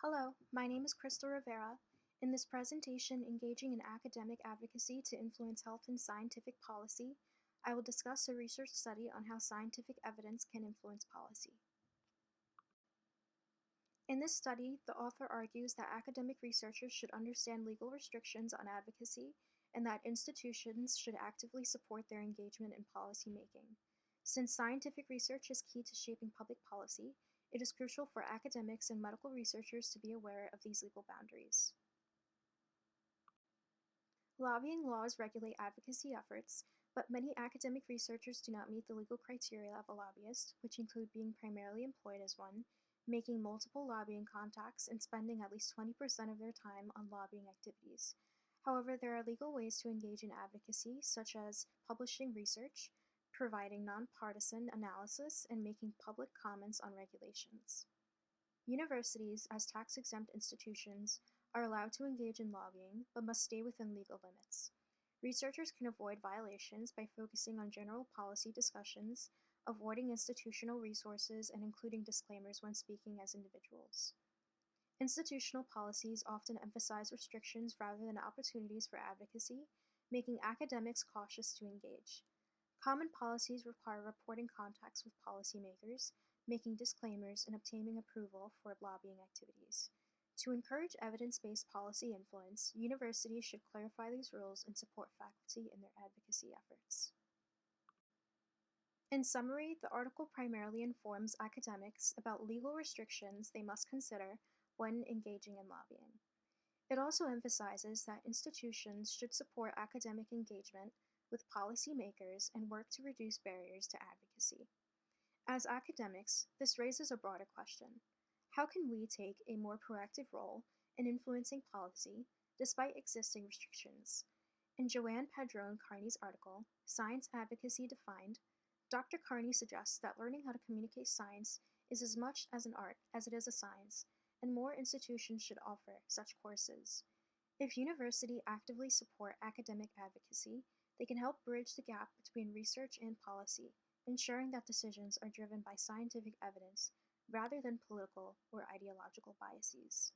Hello, my name is Crystal Rivera. In this presentation, Engaging in Academic Advocacy to Influence Health and Scientific Policy, I will discuss a research study on how scientific evidence can influence policy. In this study, the author argues that academic researchers should understand legal restrictions on advocacy and that institutions should actively support their engagement in policymaking. Since scientific research is key to shaping public policy, it is crucial for academics and medical researchers to be aware of these legal boundaries. Lobbying laws regulate advocacy efforts, but many academic researchers do not meet the legal criteria of a lobbyist, which include being primarily employed as one, making multiple lobbying contacts, and spending at least 20% of their time on lobbying activities. However, there are legal ways to engage in advocacy, such as publishing research, providing nonpartisan analysis, and making public comments on regulations. Universities, as tax-exempt institutions, are allowed to engage in lobbying, but must stay within legal limits. Researchers can avoid violations by focusing on general policy discussions, avoiding institutional resources, and including disclaimers when speaking as individuals. Institutional policies often emphasize restrictions rather than opportunities for advocacy, making academics cautious to engage. Common policies require reporting contacts with policymakers, making disclaimers, and obtaining approval for lobbying activities. To encourage evidence-based policy influence, universities should clarify these rules and support faculty in their advocacy efforts. In summary, the article primarily informs academics about legal restrictions they must consider when engaging in lobbying. It also emphasizes that institutions should support academic engagement with policymakers and work to reduce barriers to advocacy. As academics, this raises a broader question. How can we take a more proactive role in influencing policy despite existing restrictions? In Joanne Padron Carney's article, Science-Advocacy Defined, Dr. Carney suggests that learning how to communicate science is as much as an art as it is a science, and more institutions should offer such courses. If universities actively support academic advocacy, they can help bridge the gap between research and policy, ensuring that decisions are driven by scientific evidence rather than political or ideological biases.